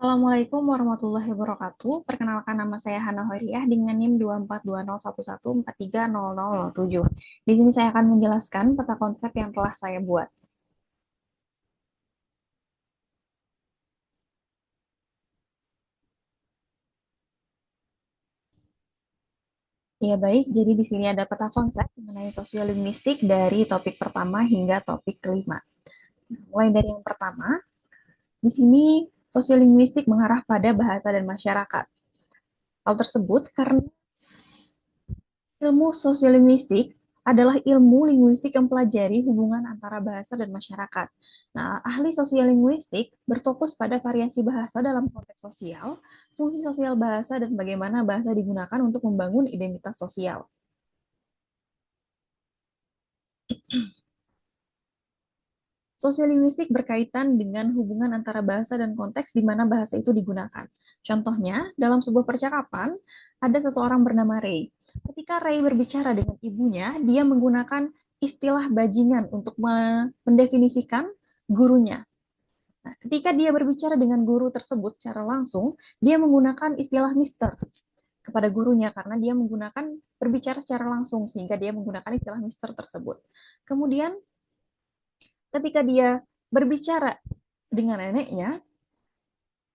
Assalamualaikum warahmatullahi wabarakatuh. Perkenalkan nama saya Hana Hoiriah dengan NIM 24201143000. Di sini saya akan menjelaskan peta konsep yang telah saya buat. Ya baik, jadi di sini ada peta konsep mengenai sosiolinguistik dari topik pertama hingga topik kelima. Mulai dari yang pertama, di sini sosiolinguistik mengarah pada bahasa dan masyarakat. Hal tersebut karena ilmu sosiolinguistik adalah ilmu linguistik yang mempelajari hubungan antara bahasa dan masyarakat. Nah, ahli sosiolinguistik berfokus pada variasi bahasa dalam konteks sosial, fungsi sosial bahasa, dan bagaimana bahasa digunakan untuk membangun identitas sosial. Sosiolinguistik berkaitan dengan hubungan antara bahasa dan konteks di mana bahasa itu digunakan. Contohnya, dalam sebuah percakapan, ada seseorang bernama Ray. Ketika Ray berbicara dengan ibunya, dia menggunakan istilah bajingan untuk mendefinisikan gurunya. Nah, ketika dia berbicara dengan guru tersebut secara langsung, dia menggunakan istilah Mister kepada gurunya karena dia menggunakan berbicara secara langsung sehingga dia menggunakan istilah Mister tersebut. Kemudian ketika dia berbicara dengan neneknya,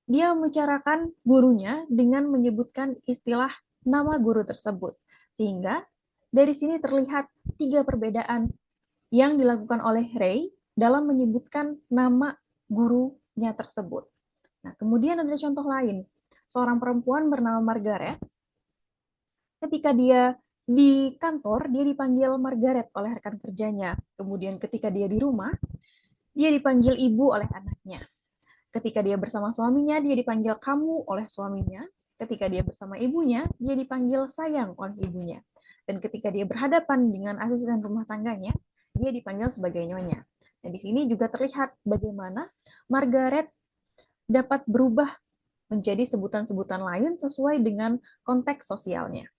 dia membicarakan gurunya dengan menyebutkan istilah nama guru tersebut. Sehingga dari sini terlihat tiga perbedaan yang dilakukan oleh Ray dalam menyebutkan nama gurunya tersebut. Nah, kemudian ada contoh lain. Seorang perempuan bernama Margaret, ketika dia di kantor, dia dipanggil Margaret oleh rekan kerjanya. Kemudian ketika dia di rumah, dia dipanggil ibu oleh anaknya. Ketika dia bersama suaminya, dia dipanggil kamu oleh suaminya. Ketika dia bersama ibunya, dia dipanggil sayang oleh ibunya. Dan ketika dia berhadapan dengan asisten rumah tangganya, dia dipanggil sebagai nyonya. Dan di sini juga terlihat bagaimana Margaret dapat berubah menjadi sebutan-sebutan lain sesuai dengan konteks sosialnya.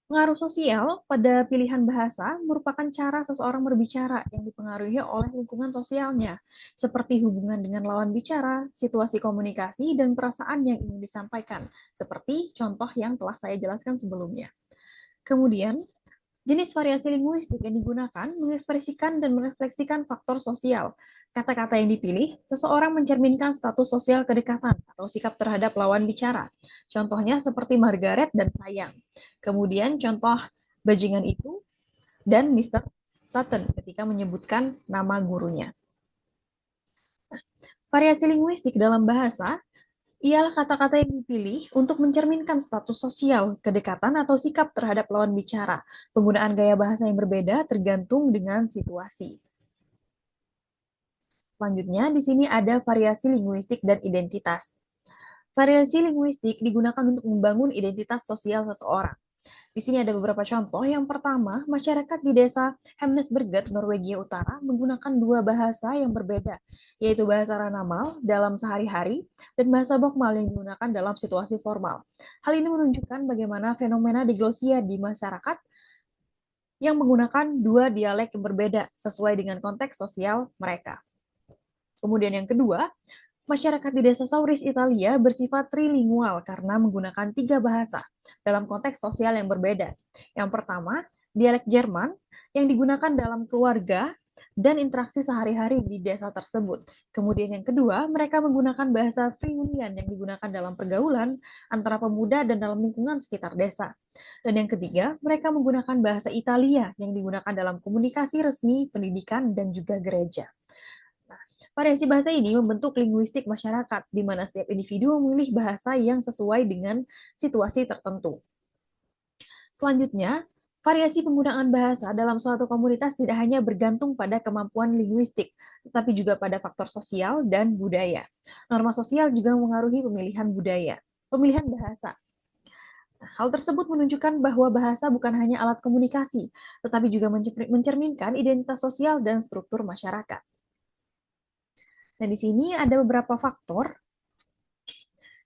Pengaruh sosial pada pilihan bahasa merupakan cara seseorang berbicara yang dipengaruhi oleh lingkungan sosialnya, seperti hubungan dengan lawan bicara, situasi komunikasi, dan perasaan yang ingin disampaikan, seperti contoh yang telah saya jelaskan sebelumnya. Kemudian, jenis variasi linguistik yang digunakan mengekspresikan dan merefleksikan faktor sosial. Kata-kata yang dipilih, seseorang mencerminkan status sosial kedekatan atau sikap terhadap lawan bicara. Contohnya seperti Margaret dan sayang. Kemudian contoh bajingan itu dan Mr. Sutton ketika menyebutkan nama gurunya. Variasi linguistik dalam bahasa ialah kata-kata yang dipilih untuk mencerminkan status sosial, kedekatan, atau sikap terhadap lawan bicara. Penggunaan gaya bahasa yang berbeda tergantung dengan situasi. Selanjutnya, di sini ada variasi linguistik dan identitas. Variasi linguistik digunakan untuk membangun identitas sosial seseorang. Di sini ada beberapa contoh. Yang pertama, masyarakat di desa Hemnesberget, Norwegia Utara, menggunakan dua bahasa yang berbeda, yaitu bahasa Ranamal dalam sehari-hari dan bahasa Bokmal yang digunakan dalam situasi formal. Hal ini menunjukkan bagaimana fenomena diglosia di masyarakat yang menggunakan dua dialek yang berbeda sesuai dengan konteks sosial mereka. Kemudian yang kedua, masyarakat di desa Sauris, Italia bersifat trilingual karena menggunakan tiga bahasa dalam konteks sosial yang berbeda. Yang pertama, dialek Jerman yang digunakan dalam keluarga dan interaksi sehari-hari di desa tersebut. Kemudian yang kedua, mereka menggunakan bahasa Friulian yang digunakan dalam pergaulan antara pemuda dan dalam lingkungan sekitar desa. Dan yang ketiga, mereka menggunakan bahasa Italia yang digunakan dalam komunikasi resmi, pendidikan, dan juga gereja. Variasi bahasa ini membentuk linguistik masyarakat, di mana setiap individu memilih bahasa yang sesuai dengan situasi tertentu. Selanjutnya, variasi penggunaan bahasa dalam suatu komunitas tidak hanya bergantung pada kemampuan linguistik, tetapi juga pada faktor sosial dan budaya. Norma sosial juga mengaruhi pemilihan bahasa. Hal tersebut menunjukkan bahwa bahasa bukan hanya alat komunikasi, tetapi juga mencerminkan identitas sosial dan struktur masyarakat. Nah, di sini ada beberapa faktor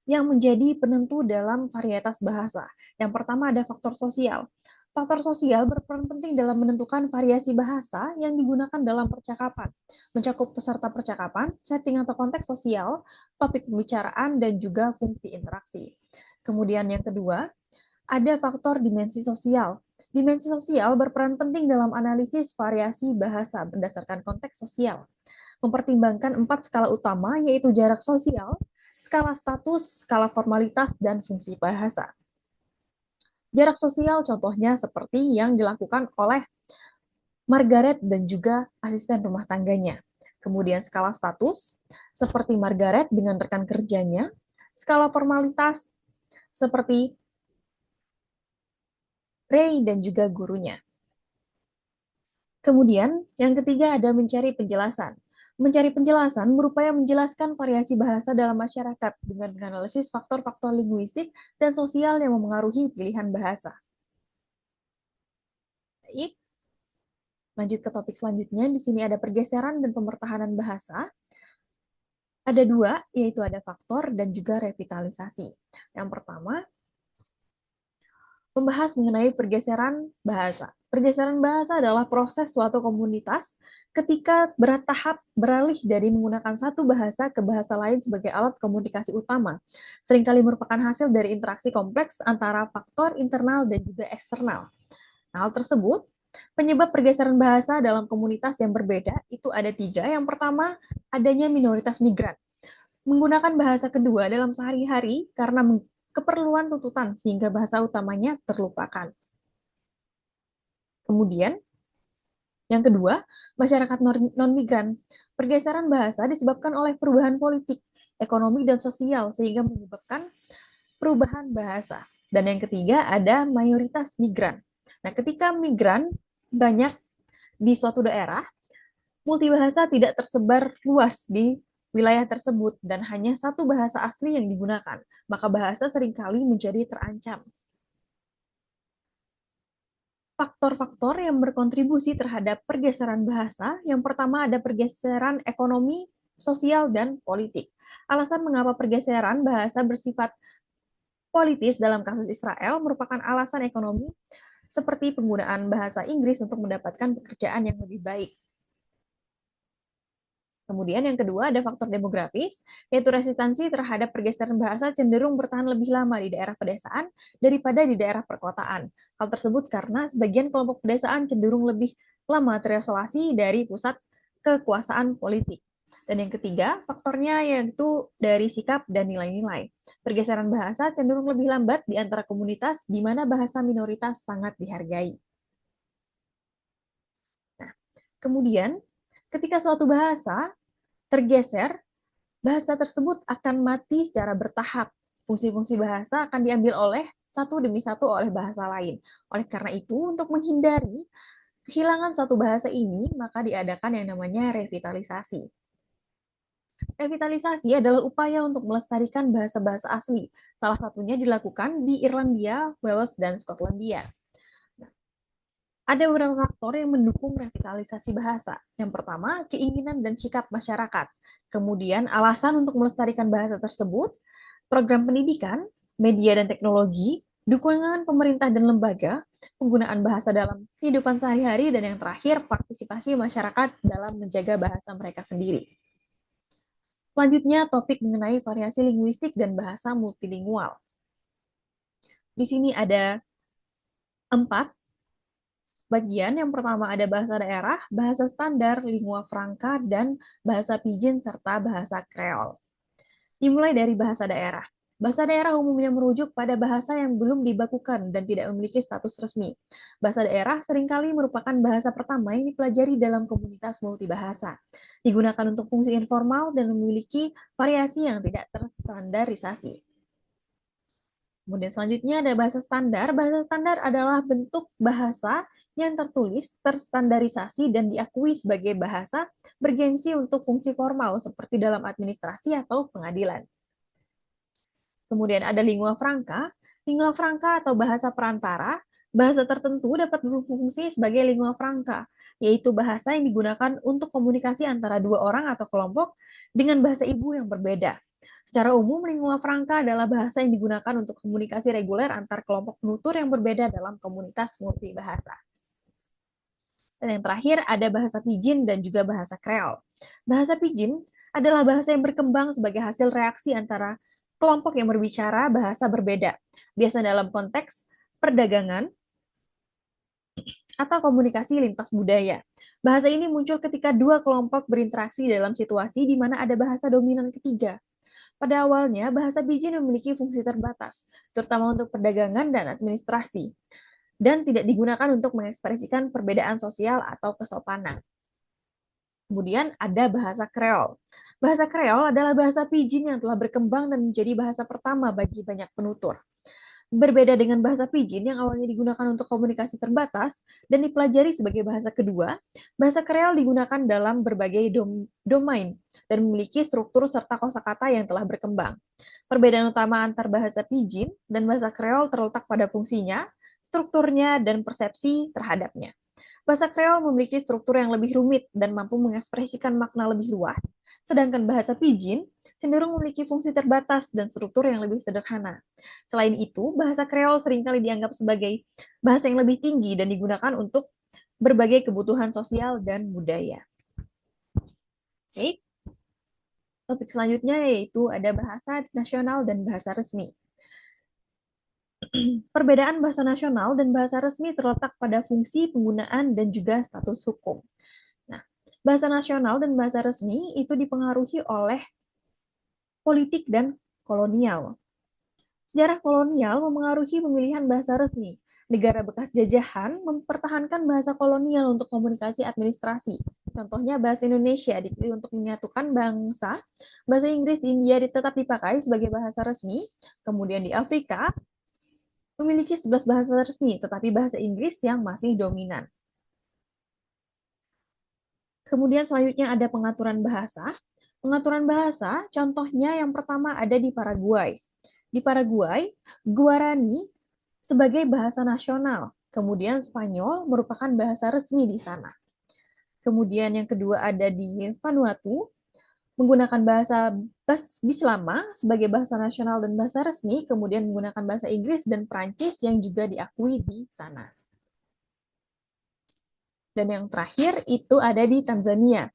yang menjadi penentu dalam varietas bahasa. Yang pertama ada faktor sosial. Faktor sosial berperan penting dalam menentukan variasi bahasa yang digunakan dalam percakapan, mencakup peserta percakapan, setting atau konteks sosial, topik pembicaraan, dan juga fungsi interaksi. Kemudian yang kedua, ada faktor dimensi sosial. Dimensi sosial berperan penting dalam analisis variasi bahasa berdasarkan konteks sosial, mempertimbangkan 4 skala utama, yaitu jarak sosial, skala status, skala formalitas, dan fungsi bahasa. Jarak sosial contohnya seperti yang dilakukan oleh Margaret dan juga asisten rumah tangganya. Kemudian skala status, seperti Margaret dengan rekan kerjanya. Skala formalitas, seperti Ray dan juga gurunya. Kemudian, yang ketiga ada mencari penjelasan. Mencari penjelasan berupaya menjelaskan variasi bahasa dalam masyarakat dengan menganalisis faktor-faktor linguistik dan sosial yang memengaruhi pilihan bahasa. Baik, lanjut ke topik selanjutnya. Di sini ada pergeseran dan pemertahanan bahasa. Ada dua, yaitu ada faktor dan juga revitalisasi. Yang pertama, membahas mengenai pergeseran bahasa. Pergeseran bahasa adalah proses suatu komunitas ketika bertahap beralih dari menggunakan satu bahasa ke bahasa lain sebagai alat komunikasi utama. Seringkali merupakan hasil dari interaksi kompleks antara faktor internal dan juga eksternal. Nah, hal tersebut, penyebab pergeseran bahasa dalam komunitas yang berbeda itu ada tiga. Yang pertama, adanya minoritas migran. Menggunakan bahasa kedua dalam sehari-hari karena keperluan tuntutan sehingga bahasa utamanya terlupakan. Kemudian, yang kedua, masyarakat non-migran. Pergeseran bahasa disebabkan oleh perubahan politik, ekonomi, dan sosial sehingga menyebabkan perubahan bahasa. Dan yang ketiga, ada mayoritas migran. Nah, ketika migran banyak di suatu daerah, multibahasa tidak tersebar luas di wilayah tersebut dan hanya satu bahasa asli yang digunakan, maka bahasa seringkali menjadi terancam. Faktor-faktor yang berkontribusi terhadap pergeseran bahasa, yang pertama ada pergeseran ekonomi, sosial, dan politik. Alasan mengapa pergeseran bahasa bersifat politis dalam kasus Israel merupakan alasan ekonomi, seperti penggunaan bahasa Inggris untuk mendapatkan pekerjaan yang lebih baik. Kemudian yang kedua ada faktor demografis, yaitu resistansi terhadap pergeseran bahasa cenderung bertahan lebih lama di daerah pedesaan daripada di daerah perkotaan. Hal tersebut karena sebagian kelompok pedesaan cenderung lebih lama terisolasi dari pusat kekuasaan politik. Dan yang ketiga, faktornya yaitu dari sikap dan nilai-nilai. Pergeseran bahasa cenderung lebih lambat di antara komunitas di mana bahasa minoritas sangat dihargai. Nah, kemudian ketika suatu bahasa tergeser, bahasa tersebut akan mati secara bertahap. Fungsi-fungsi bahasa akan diambil oleh satu demi satu oleh bahasa lain. Oleh karena itu, untuk menghindari kehilangan satu bahasa ini, maka diadakan yang namanya revitalisasi. Revitalisasi adalah upaya untuk melestarikan bahasa-bahasa asli. Salah satunya dilakukan di Irlandia, Wales, dan Skotlandia. Ada beberapa faktor yang mendukung revitalisasi bahasa. Yang pertama, keinginan dan sikap masyarakat. Kemudian, alasan untuk melestarikan bahasa tersebut, program pendidikan, media dan teknologi, dukungan pemerintah dan lembaga, penggunaan bahasa dalam kehidupan sehari-hari, dan yang terakhir, partisipasi masyarakat dalam menjaga bahasa mereka sendiri. Selanjutnya, topik mengenai variasi linguistik dan bahasa multilingual. Di sini ada 4 bagian. Yang pertama ada bahasa daerah, bahasa standar, lingua franca, dan bahasa pidgin, serta bahasa kreol. Dimulai dari bahasa daerah. Bahasa daerah umumnya merujuk pada bahasa yang belum dibakukan dan tidak memiliki status resmi. Bahasa daerah seringkali merupakan bahasa pertama yang dipelajari dalam komunitas multibahasa. Digunakan untuk fungsi informal dan memiliki variasi yang tidak terstandarisasi. Kemudian selanjutnya ada bahasa standar. Bahasa standar adalah bentuk bahasa yang tertulis, terstandarisasi, dan diakui sebagai bahasa bergengsi untuk fungsi formal seperti dalam administrasi atau pengadilan. Kemudian ada lingua franca. Lingua franca atau bahasa perantara, bahasa tertentu dapat berfungsi sebagai lingua franca, yaitu bahasa yang digunakan untuk komunikasi antara dua orang atau kelompok dengan bahasa ibu yang berbeda. Secara umum, lingua franca adalah bahasa yang digunakan untuk komunikasi reguler antar kelompok penutur yang berbeda dalam komunitas multibahasa. Dan yang terakhir ada bahasa Pidgin dan juga bahasa Kreol. Bahasa Pidgin adalah bahasa yang berkembang sebagai hasil reaksi antara kelompok yang berbicara bahasa berbeda, biasa dalam konteks perdagangan atau komunikasi lintas budaya. Bahasa ini muncul ketika dua kelompok berinteraksi dalam situasi di mana ada bahasa dominan ketiga. Pada awalnya, bahasa Pidgin memiliki fungsi terbatas, terutama untuk perdagangan dan administrasi, dan tidak digunakan untuk mengekspresikan perbedaan sosial atau kesopanan. Kemudian ada bahasa Kreol. Bahasa Kreol adalah bahasa Pidgin yang telah berkembang dan menjadi bahasa pertama bagi banyak penutur. Berbeda dengan bahasa Pidgin yang awalnya digunakan untuk komunikasi terbatas dan dipelajari sebagai bahasa kedua, bahasa Kreol digunakan dalam berbagai domain dan memiliki struktur serta kosakata yang telah berkembang. Perbedaan utama antar bahasa Pidgin dan bahasa Kreol terletak pada fungsinya, strukturnya, dan persepsi terhadapnya. Bahasa Kreol memiliki struktur yang lebih rumit dan mampu mengekspresikan makna lebih luas, sedangkan bahasa Pidgin cenderung memiliki fungsi terbatas dan struktur yang lebih sederhana. Selain itu, bahasa Kreol seringkali dianggap sebagai bahasa yang lebih tinggi dan digunakan untuk berbagai kebutuhan sosial dan budaya. Oke. Topik selanjutnya yaitu ada bahasa nasional dan bahasa resmi. Perbedaan bahasa nasional dan bahasa resmi terletak pada fungsi penggunaan dan juga status hukum. Nah, bahasa nasional dan bahasa resmi itu dipengaruhi oleh politik dan kolonial. Sejarah kolonial memengaruhi pemilihan bahasa resmi. Negara bekas jajahan mempertahankan bahasa kolonial untuk komunikasi administrasi. Contohnya bahasa Indonesia dipilih untuk menyatukan bangsa. Bahasa Inggris di India tetap dipakai sebagai bahasa resmi. Kemudian di Afrika memiliki 11 bahasa resmi, tetapi bahasa Inggris yang masih dominan. Kemudian selanjutnya ada pengaturan bahasa. Pengaturan bahasa, contohnya yang pertama ada di Paraguay. Di Paraguay, Guarani sebagai bahasa nasional. Kemudian Spanyol merupakan bahasa resmi di sana. Kemudian yang kedua ada di Vanuatu, menggunakan bahasa Bislama sebagai bahasa nasional dan bahasa resmi, kemudian menggunakan bahasa Inggris dan Prancis yang juga diakui di sana. Dan yang terakhir itu ada di Tanzania,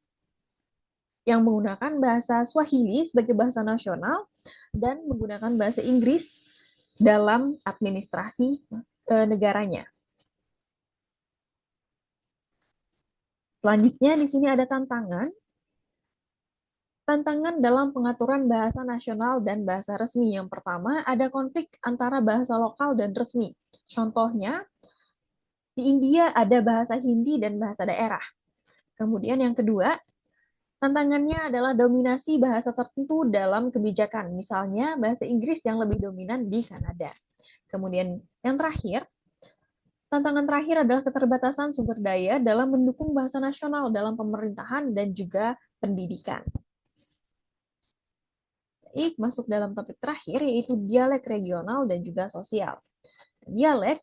yang menggunakan bahasa Swahili sebagai bahasa nasional dan menggunakan bahasa Inggris dalam administrasi negaranya. Selanjutnya di sini ada tantangan. Tantangan dalam pengaturan bahasa nasional dan bahasa resmi. Yang pertama, ada konflik antara bahasa lokal dan resmi. Contohnya, di India ada bahasa Hindi dan bahasa daerah. Kemudian yang kedua, tantangannya adalah dominasi bahasa tertentu dalam kebijakan, misalnya bahasa Inggris yang lebih dominan di Kanada. Kemudian yang terakhir, tantangan terakhir adalah keterbatasan sumber daya dalam mendukung bahasa nasional dalam pemerintahan dan juga pendidikan. Baik, masuk dalam topik terakhir yaitu dialek regional dan juga sosial. Dialek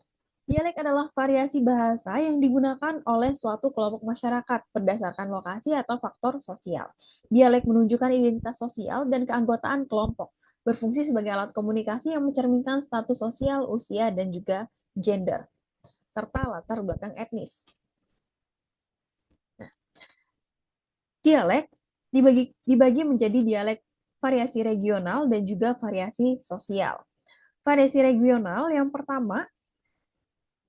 adalah variasi bahasa yang digunakan oleh suatu kelompok masyarakat berdasarkan lokasi atau faktor sosial. Dialek menunjukkan identitas sosial dan keanggotaan kelompok, berfungsi sebagai alat komunikasi yang mencerminkan status sosial, usia, dan juga gender, serta latar belakang etnis. Nah, dialek dibagi menjadi dialek variasi regional dan juga variasi sosial. Variasi regional yang pertama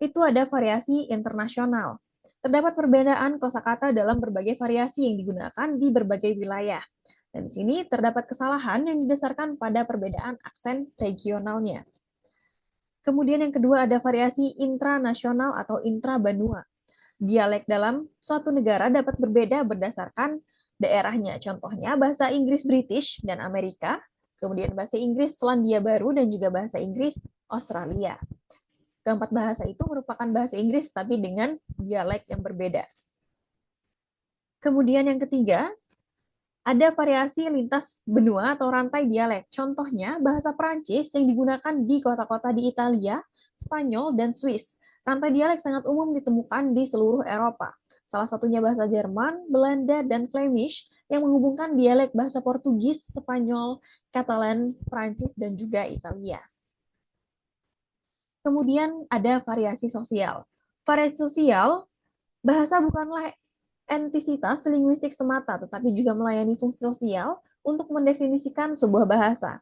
itu ada variasi internasional. Terdapat perbedaan kosakata dalam berbagai variasi yang digunakan di berbagai wilayah. Dan di sini terdapat kesalahan yang didasarkan pada perbedaan aksen regionalnya. Kemudian yang kedua ada variasi intranasional atau intrabanua. Dialek dalam suatu negara dapat berbeda berdasarkan daerahnya. Contohnya bahasa Inggris British dan Amerika, kemudian bahasa Inggris Selandia Baru dan juga bahasa Inggris Australia. Keempat bahasa itu merupakan bahasa Inggris tapi dengan dialek yang berbeda. Kemudian yang ketiga, ada variasi lintas benua atau rantai dialek. Contohnya bahasa Prancis yang digunakan di kota-kota di Italia, Spanyol, dan Swiss. Rantai dialek sangat umum ditemukan di seluruh Eropa. Salah satunya bahasa Jerman, Belanda, dan Flemish yang menghubungkan dialek bahasa Portugis, Spanyol, Catalan, Prancis, dan juga Italia. Kemudian ada variasi sosial. Variasi sosial, bahasa bukanlah entisitas linguistik semata, tetapi juga melayani fungsi sosial untuk mendefinisikan sebuah bahasa.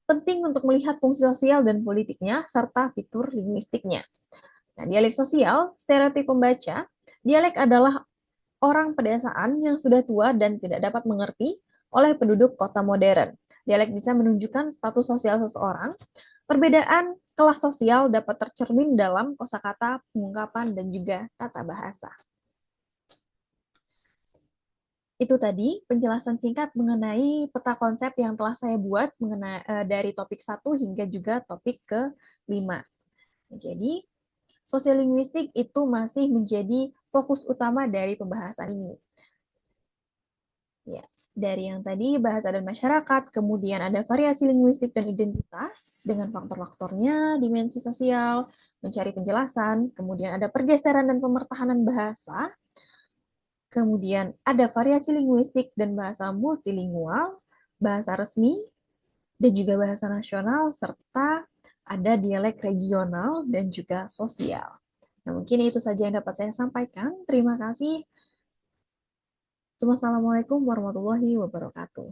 Penting untuk melihat fungsi sosial dan politiknya, serta fitur linguistiknya. Nah, dialek sosial, stereotip pembaca, dialek adalah orang pedesaan yang sudah tua dan tidak dapat mengerti oleh penduduk kota modern. Dialek bisa menunjukkan status sosial seseorang. Perbedaan kelas sosial dapat tercermin dalam kosakata, pengungkapan, dan juga tata bahasa. Itu tadi penjelasan singkat mengenai peta konsep yang telah saya buat dari topik 1 hingga juga topik ke-5. Jadi, sosiolinguistik itu masih menjadi fokus utama dari pembahasan ini. Ya, dari yang tadi bahasa dan masyarakat, kemudian ada variasi linguistik dan identitas dengan faktor-faktornya, dimensi sosial, mencari penjelasan, kemudian ada pergeseran dan pemertahanan bahasa, kemudian ada variasi linguistik dan bahasa multilingual, bahasa resmi, dan juga bahasa nasional, serta ada dialek regional dan juga sosial. Nah, mungkin itu saja yang dapat saya sampaikan. Terima kasih. Wassalamualaikum warahmatullahi wabarakatuh.